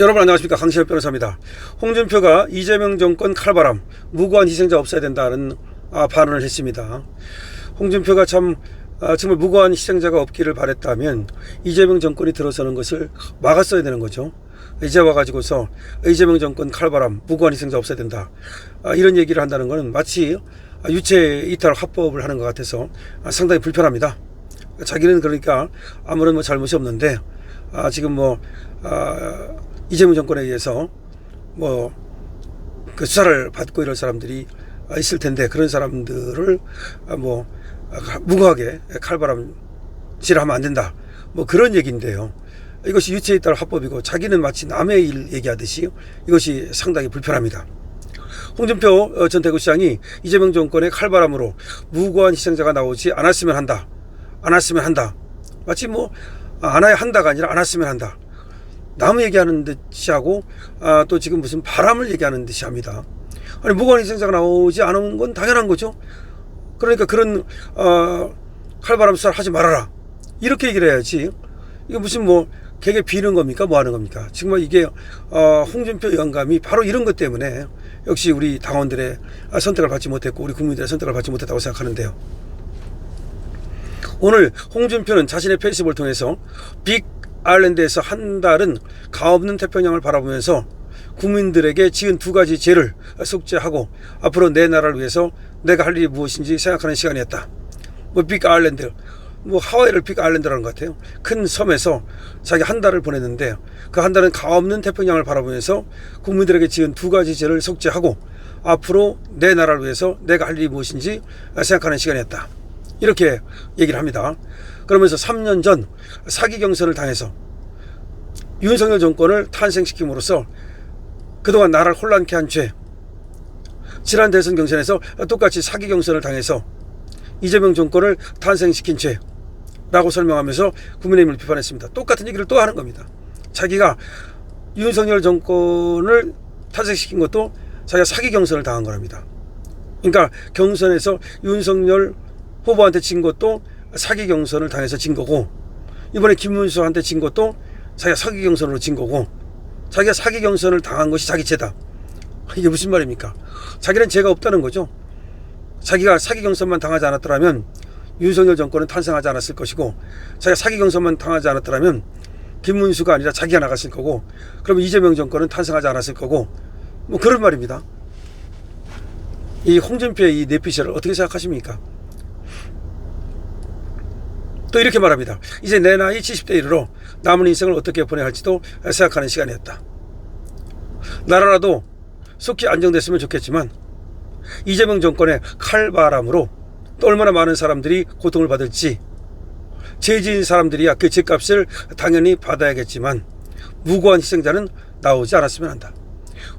여러분 안녕하십니까, 강시혁 변호사입니다. 홍준표가 이재명 정권 칼바람, 무고한 희생자 없어야 된다는 발언을 했습니다. 홍준표가 정말 무고한 희생자가 없기를 바랬다면 이재명 정권이 들어서는 것을 막았어야 되는 거죠. 이제 와가지고서 이재명 정권 칼바람, 무고한 희생자 없어야 된다, 이런 얘기를 한다는 것은 마치 유체 이탈 화법을 하는 것 같아서 상당히 불편합니다. 자기는 그러니까 아무런 잘못이 없는데 지금 이재명 정권에 의해서 그 수사를 받고 이럴 사람들이 있을 텐데, 그런 사람들을 무고하게 칼바람질하면 안 된다, 그런 얘기인데요. 이것이 유체에 따른 합법이고 자기는 마치 남의 일 얘기하듯이 이것이 상당히 불편합니다. 홍준표 전 대구시장이 이재명 정권의 칼바람으로 무고한 희생자가 나오지 않았으면 한다, 마치 안아야 한다가 아니라 않았으면 한다, 남 얘기하는 듯이 하고 또 지금 무슨 바람을 얘기하는 듯이 합니다. 아니, 무고한 희생자가 나오지 않은 건 당연한 거죠. 그러니까 그런 칼바람 수사를 하지 말아라, 이렇게 얘기를 해야지. 이게 무슨 개개 비는 겁니까? 뭐 하는 겁니까? 정말 이게 홍준표 영감이 바로 이런 것 때문에 역시 우리 당원들의 선택을 받지 못했고 우리 국민들의 선택을 받지 못했다고 생각하는데요. 오늘 홍준표는 자신의 페이스북을 통해서 빅 아일랜드에서 한 달은 가없는 태평양을 바라보면서 국민들에게 지은 두 가지 죄를 속죄하고 앞으로 내 나라를 위해서 내가 할 일이 무엇인지 생각하는 시간이었다. 빅 아일랜드, 하와이를 빅 아일랜드라는 것 같아요. 큰 섬에서 자기 한 달을 보냈는데 그 한 달은 가없는 태평양을 바라보면서 국민들에게 지은 두 가지 죄를 속죄하고 앞으로 내 나라를 위해서 내가 할 일이 무엇인지 생각하는 시간이었다, 이렇게 얘기를 합니다. 그러면서 3년 전 사기 경선을 당해서 윤석열 정권을 탄생시킴으로써 그동안 나라를 혼란케 한 죄, 지난 대선 경선에서 똑같이 사기 경선을 당해서 이재명 정권을 탄생시킨 죄라고 설명하면서 국민의힘을 비판했습니다. 똑같은 얘기를 또 하는 겁니다. 자기가 윤석열 정권을 탄생시킨 것도 자기가 사기 경선을 당한 거랍니다. 그러니까 경선에서 윤석열 후보한테 진 것도 사기 경선을 당해서 진 거고, 이번에 김문수한테 진 것도 자기가 사기 경선으로 진 거고, 자기가 사기 경선을 당한 것이 자기 죄다. 이게 무슨 말입니까? 자기는 죄가 없다는 거죠. 자기가 사기 경선만 당하지 않았더라면 윤석열 정권은 탄생하지 않았을 것이고, 자기가 사기 경선만 당하지 않았더라면 김문수가 아니라 자기가 나갔을 거고, 그러면 이재명 정권은 탄생하지 않았을 거고, 그런 말입니다. 이 홍준표의 이 뇌피셜을 어떻게 생각하십니까? 또 이렇게 말합니다. 이제 내 나이 70대 이르러 남은 인생을 어떻게 보내야 할지도 생각하는 시간이었다. 나라라도 속히 안정됐으면 좋겠지만 이재명 정권의 칼바람으로 또 얼마나 많은 사람들이 고통을 받을지, 죄 지은 사람들이야 그 죄값을 당연히 받아야겠지만 무고한 희생자는 나오지 않았으면 한다.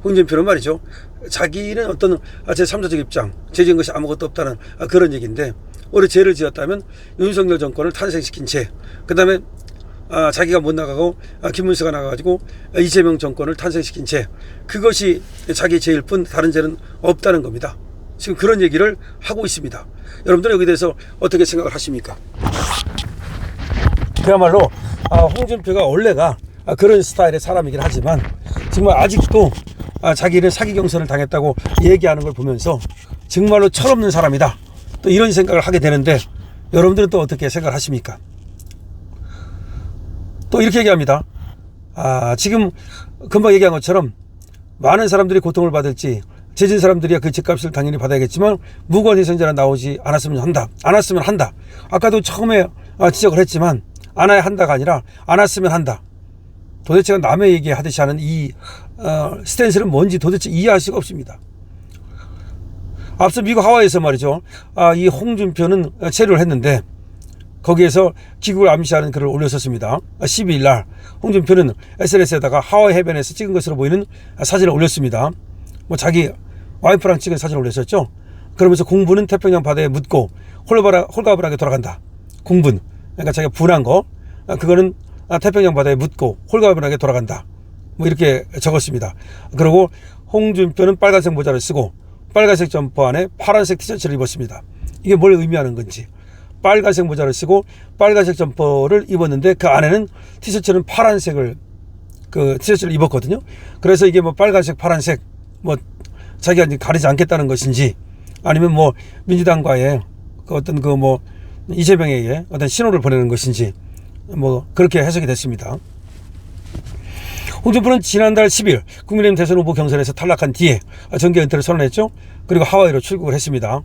홍준표는 말이죠, 자기는 어떤 제3자적 입장, 죄 지은 것이 아무것도 없다는 그런 얘기인데, 올해 죄를 지었다면 윤석열 정권을 탄생시킨 죄, 그 다음에 자기가 못 나가고 김문수가 나가가지고 이재명 정권을 탄생시킨 죄, 그것이 자기 죄일 뿐 다른 죄는 없다는 겁니다. 지금 그런 얘기를 하고 있습니다. 여러분들은 여기에 대해서 어떻게 생각을 하십니까? 그야말로 홍준표가 원래가 그런 스타일의 사람이긴 하지만 정말 아직도 자기는 사기 경선을 당했다고 얘기하는 걸 보면서 정말로 철없는 사람이다, 또 이런 생각을 하게 되는데, 여러분들은 또 어떻게 생각을 하십니까? 또 이렇게 얘기합니다. 지금 금방 얘기한 것처럼 많은 사람들이 고통을 받을지, 죄 지은 사람들이야 그 죄값을 당연히 받아야겠지만 무고한 희생자는 나오지 않았으면 한다. 아까도 처음에 지적을 했지만 안아야 한다가 아니라 않았으면 한다. 도대체가 남의 얘기하듯이 하는 이 스탠스는 뭔지 도대체 이해할 수가 없습니다. 앞서 미국 하와이에서 말이죠, 이 홍준표는 체류를 했는데 거기에서 귀국을 암시하는 글을 올렸었습니다. 12일 날 홍준표는 SNS에다가 하와이 해변에서 찍은 것으로 보이는 사진을 올렸습니다. 자기 와이프랑 찍은 사진을 올렸었죠. 그러면서 공부는 태평양 바다에 묻고 홀가분하게 돌아간다. 공분, 그러니까 자기가 분한 거, 그거는 태평양 바다에 묻고 홀가분하게 돌아간다, 이렇게 적었습니다. 그리고 홍준표는 빨간색 모자를 쓰고 빨간색 점퍼 안에 파란색 티셔츠를 입었습니다. 이게 뭘 의미하는 건지, 빨간색 모자를 쓰고 빨간색 점퍼를 입었는데 그 안에는 티셔츠는 파란색을 그 티셔츠를 입었거든요. 그래서 이게 뭐 빨간색, 파란색 뭐 자기가 이제 가리지 않겠다는 것인지 아니면 뭐 민주당과의 그 어떤 그 뭐 이재명에게 어떤 신호를 보내는 것인지 뭐 그렇게 해석이 됐습니다. 홍준표는 지난달 10일 국민의힘 대선 후보 경선에서 탈락한 뒤에 정계 은퇴를 선언했죠. 그리고 하와이로 출국을 했습니다.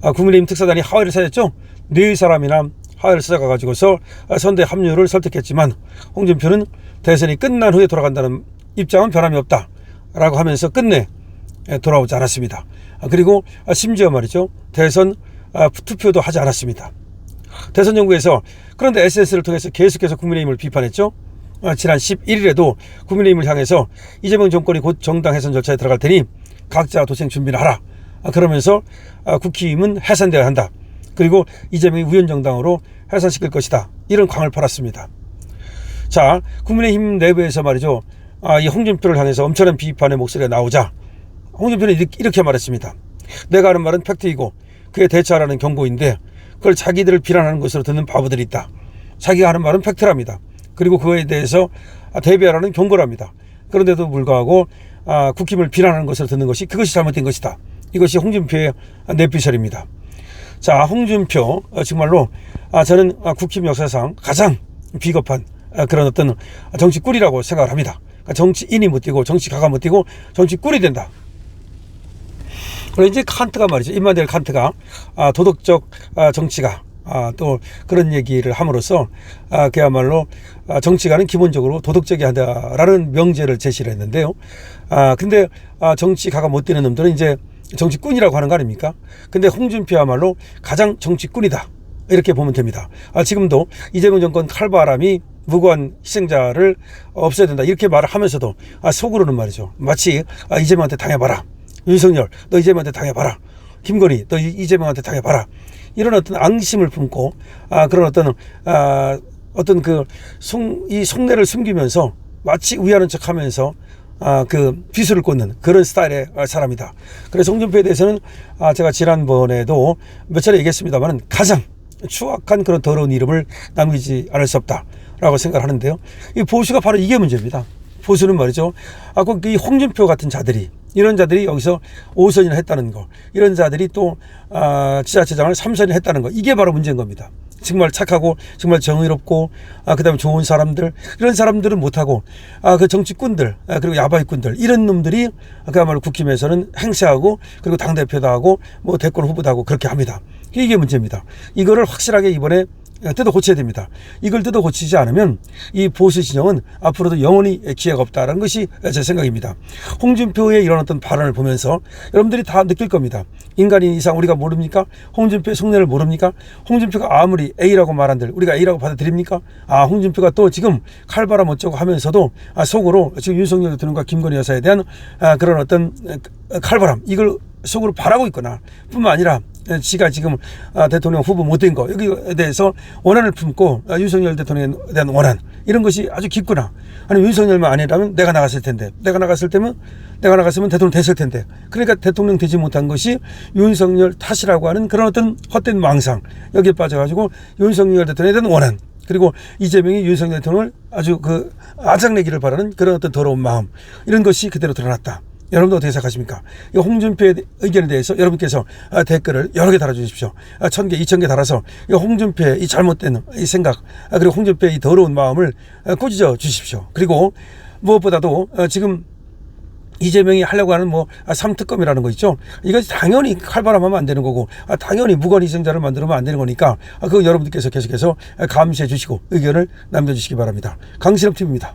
국민의힘 특사단이 하와이를 찾았죠. 4사람이나 하와이를 찾아가가지고서 선대 합류를 설득했지만 홍준표는 대선이 끝난 후에 돌아간다는 입장은 변함이 없다라고 하면서 끝내 돌아오지 않았습니다. 그리고 심지어 말이죠. 대선 투표도 하지 않았습니다. 대선 정부에서 그런데 SNS를 통해서 계속해서 국민의힘을 비판했죠. 지난 11일에도 국민의힘을 향해서 이재명 정권이 곧 정당 해산 절차에 들어갈 테니 각자 도생 준비를 하라. 그러면서 국힘은 해산되어야 한다. 그리고 이재명이 우연정당으로 해산시킬 것이다. 이런 광을 팔았습니다. 자, 국민의힘 내부에서 말이죠. 이 홍준표를 향해서 엄청난 비판의 목소리가 나오자 홍준표는 이렇게 말했습니다. 내가 하는 말은 팩트이고 그에 대처하라는 경고인데 그걸 자기들을 비난하는 것으로 듣는 바보들이 있다. 자기가 하는 말은 팩트랍니다. 그리고 그거에 대해서 대비하라는 경고랍니다. 그런데도 불구하고 국힘을 비난하는 것으로 듣는 것이 그것이 잘못된 것이다. 이것이 홍준표의 내피셜입니다. 자, 홍준표 정말로 저는 국힘 역사상 가장 비겁한 그런 어떤 정치 꿀이라고 생각을 합니다. 정치인이 못 뛰고 정치가가 못 뛰고 정치 꿀이 된다. 그리고 이제 칸트가 말이죠. 임마누엘 칸트가 도덕적 정치가 또 그런 얘기를 함으로써 그야말로 정치가는 기본적으로 도덕적이어야 한다라는 명제를 제시를 했는데요. 근데 정치가가 못 뛰는 놈들은 이제 정치꾼이라고 하는 거 아닙니까? 근데 홍준표야말로 가장 정치꾼이다. 이렇게 보면 됩니다. 지금도 이재명 정권 칼바람이 무고한 희생자를 없애야 된다. 이렇게 말을 하면서도 속으로는 말이죠. 마치 이재명한테 당해봐라. 윤석열, 너 이재명한테 당해봐라. 김건희, 너 이재명한테 당해봐라. 이런 어떤 앙심을 품고 그런 어떤 이 속내를 숨기면서 마치 위하는 척하면서 그 비수를 꽂는 그런 스타일의 사람이다. 그래서 홍준표에 대해서는 제가 지난번에도 몇 차례 얘기했습니다만 가장 추악한 그런 더러운 이름을 남기지 않을 수 없다라고 생각을 하는데요. 이 보수가 바로 이게 문제입니다. 보수는 말이죠. 꼭 이 홍준표 같은 자들이 이런 자들이 여기서 5선이나 했다는 거, 이런 자들이 또 지자체장을 3선이나 했다는 거, 이게 바로 문제인 겁니다. 정말 착하고 정말 정의롭고 그다음에 좋은 사람들, 이런 사람들은 못하고 그 정치꾼들 그리고 야바이꾼들 이런 놈들이 그야말로 국힘에서는 행세하고 그리고 당대표도 하고 뭐 대권 후보도 하고 그렇게 합니다. 이게 문제입니다. 이거를 확실하게 이번에 뜯어 고쳐야 됩니다. 이걸 뜯어 고치지 않으면 이 보수 진영은 앞으로도 영원히 기회가 없다는 것이 제 생각입니다. 홍준표의 이런 어떤 발언을 보면서 여러분들이 다 느낄 겁니다. 인간인 이상 우리가 모릅니까? 홍준표의 속내를 모릅니까? 홍준표가 아무리 A라고 말한들 우리가 A라고 받아들입니까? 홍준표가 또 지금 칼바람 어쩌고 하면서도 속으로 지금 윤석열 대통령과 김건희 여사에 대한 그런 어떤 칼바람 이걸 속으로 바라고 있거나 뿐만 아니라 지가 지금 대통령 후보 못된 거 여기에 대해서 원한을 품고 윤석열 대통령에 대한 원한 이런 것이 아주 깊구나. 아니 윤석열만 아니라면 내가 나갔을 텐데 내가 나갔으면 대통령 됐을 텐데 그러니까 대통령 되지 못한 것이 윤석열 탓이라고 하는 그런 어떤 헛된 망상 여기에 빠져가지고 윤석열 대통령에 대한 원한 그리고 이재명이 윤석열 대통령을 아주 아작내기를 바라는 그런 어떤 더러운 마음 이런 것이 그대로 드러났다. 여러분도 어떻게 생각하십니까? 이 홍준표의 의견에 대해서 여러분께서 댓글을 여러 개 달아주십시오. 1000개, 2000개 달아서 이 홍준표의 이 잘못된 이 생각 그리고 홍준표의 이 더러운 마음을 꾸짖어 주십시오. 그리고 무엇보다도 지금 이재명이 하려고 하는 3특검이라는 거 있죠. 이거 당연히 칼바람하면 안 되는 거고 당연히 무고한 희생자를 만들면 안 되는 거니까 그거 여러분들께서 계속해서 감시해 주시고 의견을 남겨주시기 바랍니다. 강신업 TV입니다.